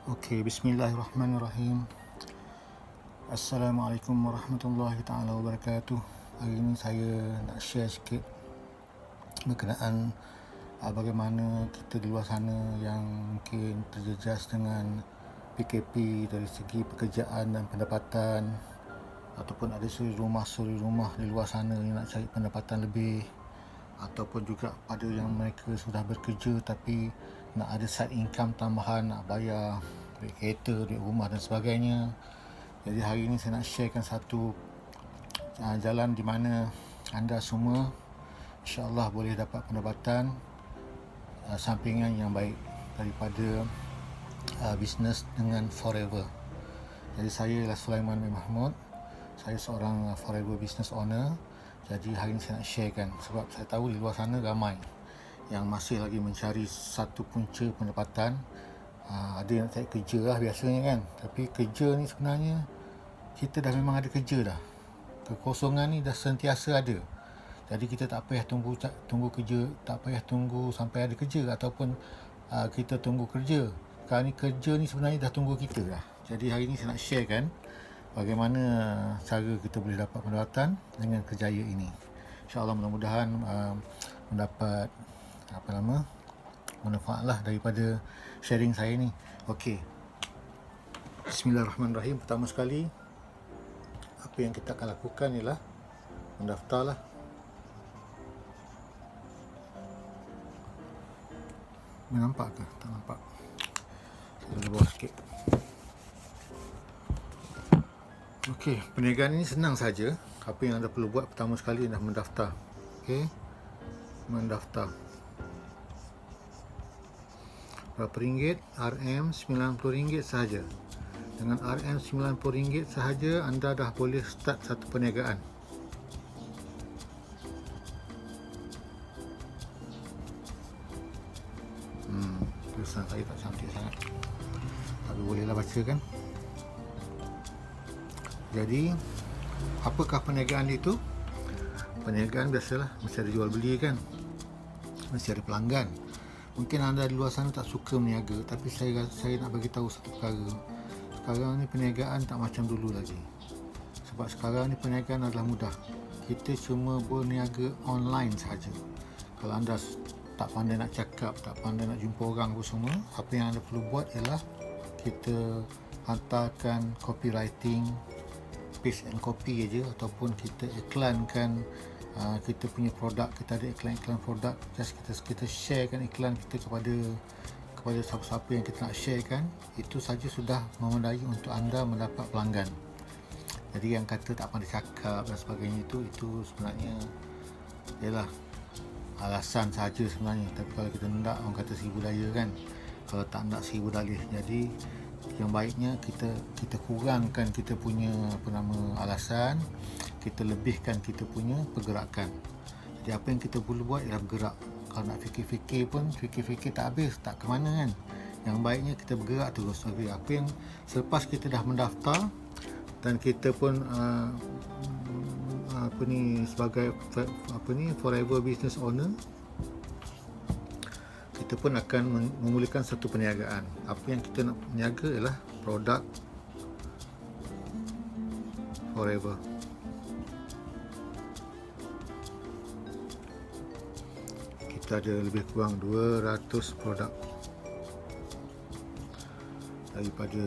Okey, bismillahirrahmanirrahim. Assalamualaikum warahmatullahi taala wabarakatuh. Hari ini saya nak share sikit berkenaan bagaimana kita di luar sana yang mungkin terjejas dengan PKP dari segi pekerjaan dan pendapatan, ataupun ada suri rumah di luar sana yang nak cari pendapatan lebih, ataupun juga pada yang mereka sudah bekerja tapi nak ada side income tambahan, nak bayar duit kereta, duit rumah dan sebagainya. Jadi hari ini saya nak sharekan satu jalan di mana anda semua insya-Allah boleh dapat pendapatan sampingan yang baik daripada bisnes dengan Forever. Jadi saya ialah Sulaiman bin Mahmud. Saya seorang Forever business owner. Jadi hari ini saya nak sharekan sebab saya tahu di luar sana ramai yang masih lagi mencari satu punca pendapatan. Ada yang cari kerja lah biasanya kan. Tapi kerja ni sebenarnya kita dah memang ada kerja dah. Kekosongan ni dah sentiasa ada. Jadi kita tak payah tunggu kerja, tak payah tunggu sampai ada kerja ataupun kita tunggu kerja. Sekarang ni kerja ni sebenarnya dah tunggu kita dah. Jadi hari ni saya nak sharekan bagaimana cara kita boleh dapat pendapatan dengan kerjaya ini. InsyaAllah mudah-mudahan mendapat manfaatlah daripada sharing saya ni. Okey. Bismillahirrahmanirrahim. Pertama sekali apa yang kita akan lakukan ialah mendaftarlah. Nampak ke? Tak nampak. Saya ada bawah sikit. Okey, perniagaan ini senang saja. Apa yang anda perlu buat pertama sekali adalah mendaftar. Okey. Mendaftar. Berapa ringgit? RM90 sahaja. Dengan RM90 sahaja anda dah boleh start satu perniagaan. Tulisan saya tak cantik sangat, tapi bolehlah baca kan. Jadi apakah perniagaan itu? Perniagaan biasalah mesti ada jual beli kan, mesti ada pelanggan. Mungkin anda di luar sana tak suka berniaga, tapi saya nak bagi tahu satu perkara. Sekarang ni perniagaan tak macam dulu lagi. Sebab sekarang ni perniagaan adalah mudah. Kita cuma berniaga online saja. Kalau anda tak pandai nak cakap, tak pandai nak jumpa orang apa semua, apa yang anda perlu buat ialah kita hantarkan copywriting, paste and copy aja, ataupun kita iklankan kita punya produk. Kita ada iklan produk, just kita sharekan iklan kita kepada siapa-siapa yang kita nak sharekan. Itu saja sudah memadai untuk anda mendapat pelanggan. Jadi yang kata tak pandai cakap dan sebagainya itu sebenarnya ialah alasan saja sebenarnya. Tapi kalau kita hendak, orang kata seribu daya kan, kalau tak hendak seribu dalih. Jadi yang baiknya kita kurangkan kita punya alasan, kita lebihkan kita punya pergerakan. Jadi apa yang kita perlu buat ialah bergerak. Kalau nak fikir-fikir pun fikir tak habis, tak ke mana kan. Yang baiknya kita bergerak terus. Jadi apa yang selepas kita dah mendaftar dan kita pun sebagai Forever business owner, kita pun akan memulakan satu perniagaan. Apa yang kita nak berniaga ialah produk Forever. Kita ada lebih kurang 200 produk, daripada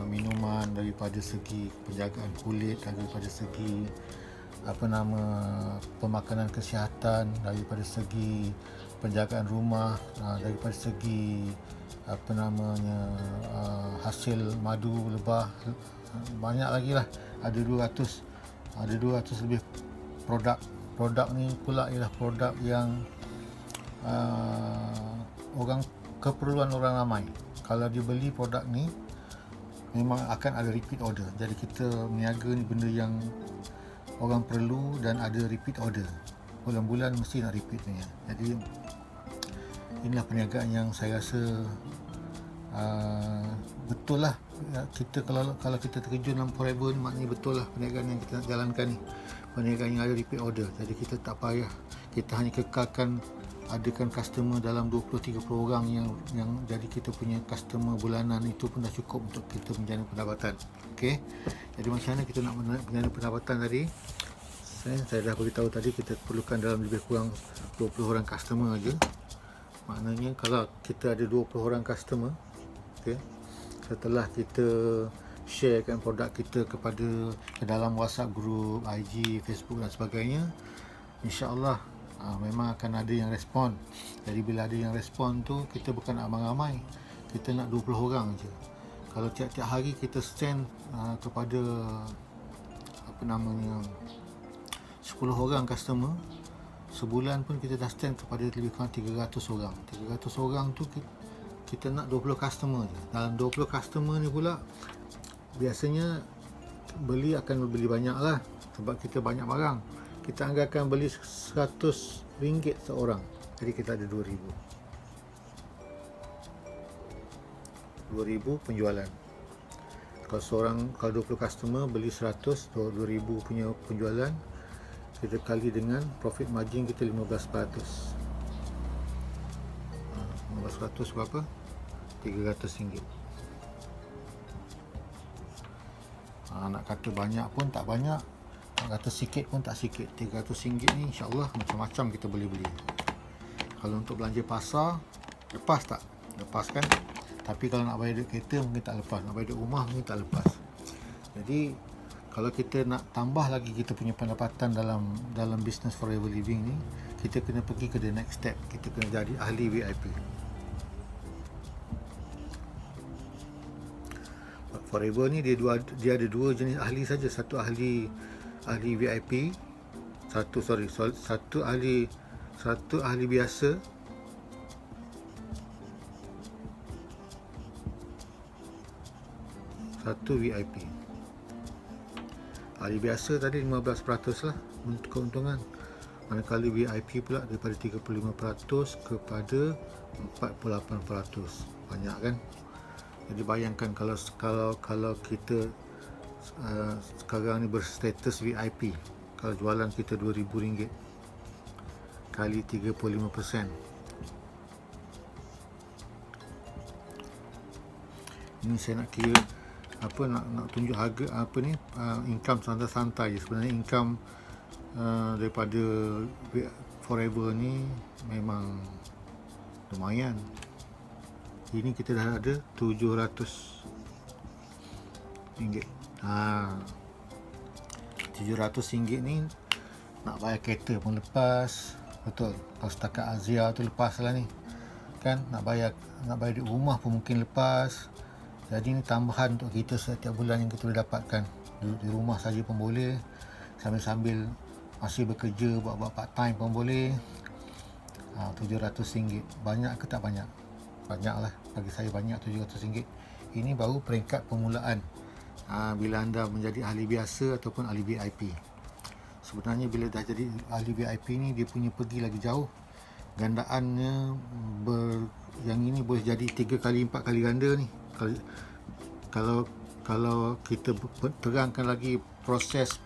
minuman, daripada segi penjagaan kulit, daripada segi pemakanan kesihatan, daripada segi penjagaan rumah, daripada segi hasil madu lebah, banyak lagi lah. Ada 200 lebih produk ni pula ialah produk yang keperluan orang ramai. Kalau dia beli produk ni memang akan ada repeat order. Jadi kita berniaga ni benda yang orang perlu dan ada repeat order. Bulan-bulan mesti nak repeat ni. Jadi inilah perniagaan yang saya rasa betul lah. Kita kalau kita terjun dalam Forever ni, maknanya betul lah perniagaan yang kita nak jalankan ni, perniagaan yang ada repeat order. Jadi kita tak payah, kita hanya kekalkan adakan customer dalam 20-30 orang yang jadi kita punya customer bulanan, itu pun dah cukup untuk kita menjana pendapatan. Okey. Jadi macam mana kita nak menjana pendapatan tadi? Saya dah beritahu tadi, kita perlukan dalam lebih kurang 20 orang customer aja. Maknanya kalau kita ada 20 orang customer, okey, setelah kita sharekan produk kita ke dalam WhatsApp group, IG, Facebook dan sebagainya, insya-Allah memang akan ada yang respon. Jadi bila ada yang respon tu, kita bukan nak ramai-ramai, kita nak 20 orang je. Kalau tiap-tiap hari kita send kepada 10 orang customer, sebulan pun kita dah send kepada lebih kurang 300 orang. 300 orang tu kita nak 20 customer je. Dalam 20 customer ni pula biasanya akan beli banyak lah, sebab kita banyak barang. Kita anggarkan beli RM100 seorang, jadi kita ada 2,000 penjualan. Kalau 20 customer beli 100, 2,000 punya penjualan, kita kali dengan profit margin kita 15%. 15% berapa? RM300. Nak kata banyak pun tak banyak, nak kata sikit pun tak sikit. RM300 ni insya-Allah macam-macam kita boleh beli. Kalau untuk belanja pasar, lepas tak? Lepas kan? Tapi kalau nak bayar duit kereta mungkin tak lepas, nak bayar duit rumah mungkin tak lepas. Jadi kalau kita nak tambah lagi kita punya pendapatan dalam business forever living ni, kita kena pergi ke the next step. Kita kena jadi ahli VIP. Forever ni dia ada dua jenis ahli saja. Satu ahli VIP, satu ahli biasa, satu VIP. Ahli biasa tadi 15% lah untuk keuntungan, manakala VIP pula daripada 35% kepada 48%. Banyak kan? Jadi bayangkan kalau kita sekarang ni berstatus VIP, kalau jualan kita RM2,000 kali 35%, ini saya nak kira nak tunjuk harga income santai-santai je. Sebenarnya income daripada forever ni memang lumayan. Ini kita dah ada RM700. RM700 ni nak bayar kereta pun lepas. Betul. Kalau setakat Azia tu lepas lah ni kan. Nak bayar duit rumah pun mungkin lepas. Jadi ni tambahan untuk kita setiap bulan yang kita boleh dapatkan. Duduk di rumah saja pun boleh, sambil masih bekerja, buat part time pun boleh. RM700. Banyak ke tak banyak? Banyak lah. Bagi saya banyak RM700. Ini baru peringkat permulaan. Bila anda menjadi ahli biasa ataupun ahli VIP. Sebenarnya bila dah jadi ahli VIP ni, dia punya pergi lagi jauh. Gandaannya yang ini boleh jadi 3 kali 4 kali ganda ni. Kalau kita terangkan lagi proses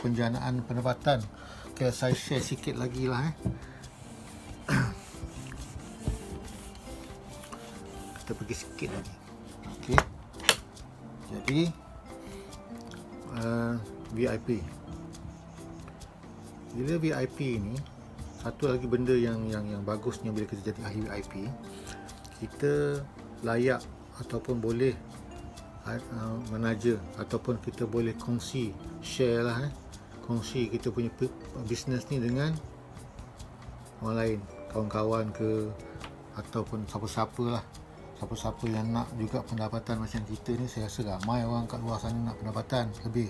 penjanaan pendapatan. Okay, saya share sikit lagi lah kita pergi sikit lagi. Okay. Jadi VIP. Bila VIP ni, satu lagi benda yang bagusnya bila kita jadi ahli VIP, kita layak ataupun boleh menaja ataupun kita boleh kongsi, share lah kongsi kita punya bisnes ni dengan orang lain, kawan-kawan ke ataupun siapa-siapa yang nak juga pendapatan macam kita ni. Saya rasa ramai orang kat luar sana nak pendapatan lebih.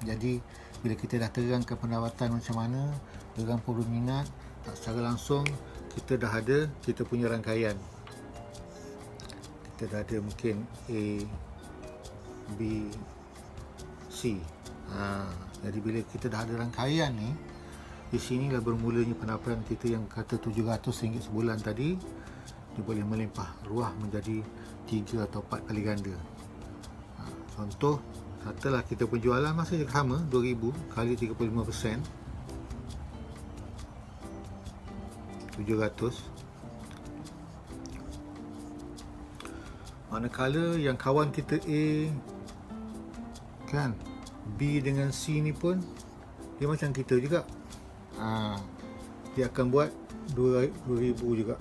Jadi bila kita dah terangkan pendapatan macam mana, orang pun berminat, secara langsung kita dah ada kita punya rangkaian. Kita dah ada mungkin A, B, C. Jadi bila kita dah ada rangkaian ni, di sinilah bermulanya pendapatan kita yang kata RM700 sebulan tadi. Dia boleh melimpah ruah menjadi 3 atau 4 kali ganda. Contoh, katalah kita penjualan masih sama, 2,000 kali 35%. 700. Manakala yang kawan kita A kan, B dengan C ni pun dia macam kita juga. Dia akan buat 2,000 juga.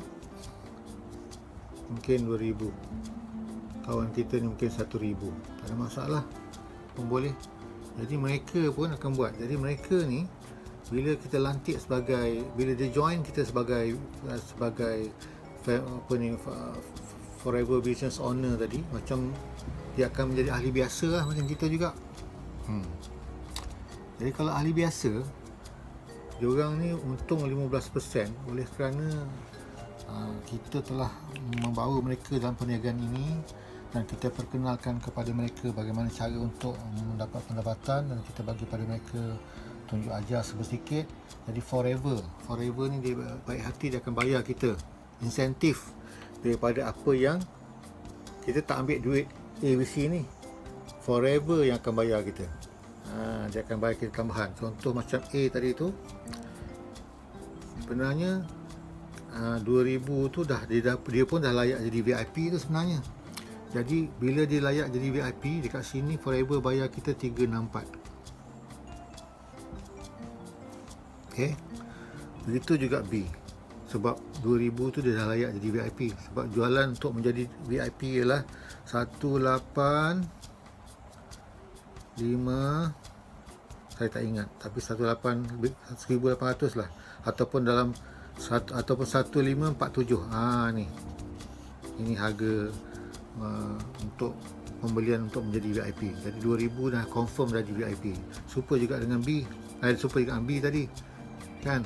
Mungkin 2,000. Kawan kita ni mungkin 1,000. Tak ada masalah pun boleh. Jadi mereka pun akan buat. Jadi mereka ni bila kita lantik sebagai, bila dia join kita sebagai forever business owner tadi, macam dia akan menjadi ahli biasa lah, macam kita juga. Jadi kalau ahli biasa, diorang ni untung 15% oleh kerana kita telah membawa mereka dalam perniagaan ini dan kita perkenalkan kepada mereka bagaimana cara untuk mendapat pendapatan, dan kita bagi pada mereka tunjuk ajar sedikit. Jadi forever ni dia baik hati, dia akan bayar kita insentif daripada apa yang kita tak ambil duit ABC ni. Forever yang akan bayar kita. Dia akan bayar kita tambahan. Contoh macam A tadi tu, sebenarnya 2,000 tu dia pun dah layak jadi VIP tu sebenarnya. Jadi bila dia layak jadi VIP, dekat sini forever bayar kita 364. Okay, begitu juga B. Sebab 2,000 tu dia dah layak jadi VIP. Sebab jualan untuk menjadi VIP ialah 185, saya tak ingat, tapi 1,800 lah, ataupun dalam ataupun 1,547. Ni ini harga untuk pembelian untuk menjadi VIP. Jadi 2,000 dah confirm dah jadi VIP. Super juga dengan B, super juga dengan B tadi kan,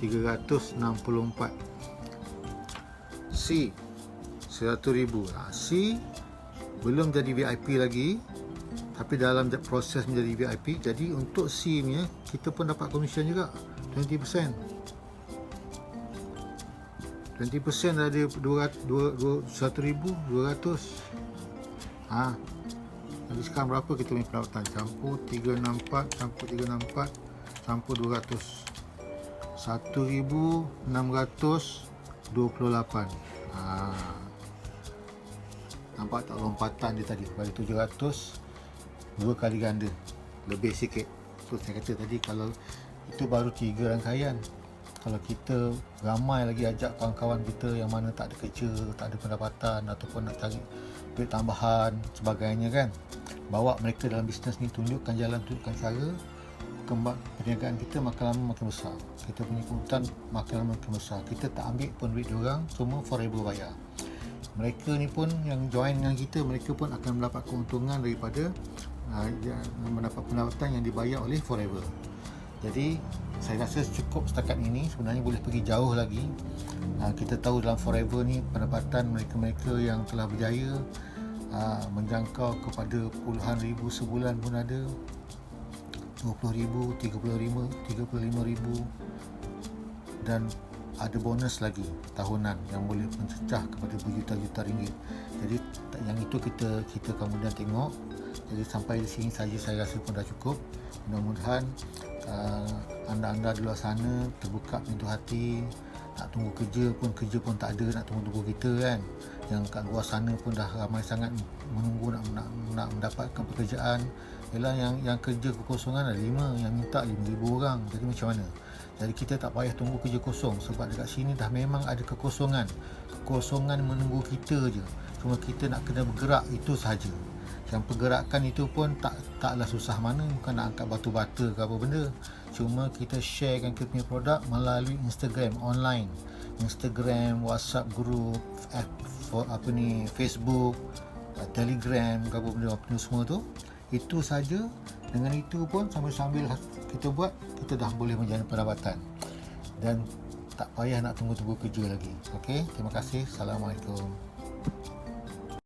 364. C 100,000. C belum jadi VIP lagi, tapi dalam proses menjadi VIP. Jadi untuk C ni kita pun dapat komisen juga 20%. 20% dari 1,200. Jadi sekarang berapa kita punya pendapatan? Campur 364 campur 200, 1,628. Nampak tak lompatan dia tadi? Dari 700 dua kali ganda, lebih sikit. So saya kata tadi, kalau itu baru 3 rangkaian. Kalau kita ramai lagi ajak kawan-kawan kita yang mana tak ada kerja, tak ada pendapatan, ataupun nak cari duit tambahan sebagainya kan, bawa mereka dalam bisnes ni, tunjukkan jalan, tunjukkan cara, kembang perniagaan kita makin lama makin besar. Kita punya keuntungan makin lama makin besar. Kita tak ambil pun duit diorang, semua forever bayar. Mereka ni pun yang join dengan kita, mereka pun akan mendapat keuntungan daripada mendapat pendapatan yang dibayar oleh forever. Jadi saya rasa cukup setakat ini. Sebenarnya boleh pergi jauh lagi. Kita tahu dalam forever ni pendapatan mereka-mereka yang telah berjaya menjangkau kepada puluhan ribu sebulan pun ada, 20,000, 35,000, dan ada bonus lagi tahunan yang boleh mencecah kepada berjuta-juta ringgit. Jadi yang itu kita kemudian tengok. Jadi sampai di sini saja saya rasa pun dah cukup. Mudah-mudahan anda-anda di luar sana terbuka pintu hati. Nak tunggu kerja pun tak ada, nak tunggu kita kan. Yang kat luar sana pun dah ramai sangat menunggu nak mendapatkan pekerjaan. Ialah yang kerja kekosongan ada 5, yang minta 5,000 orang. Jadi macam mana? Jadi kita tak payah tunggu kerja kosong, sebab dekat sini dah memang ada kekosongan menunggu kita je. Cuma kita nak kena bergerak, itu sahaja. Yang pergerakan itu pun taklah susah mana, bukan nak angkat batu bata ke apa benda. Cuma kita sharekan kita punya produk melalui Instagram online, Instagram, WhatsApp group, Facebook, Telegram ke apa benda semua tu. Itu saja. Dengan itu pun sambil-sambil kita buat, kita dah boleh menjana pendapatan dan tak payah nak tunggu kerja lagi. Okey, terima kasih. Assalamualaikum.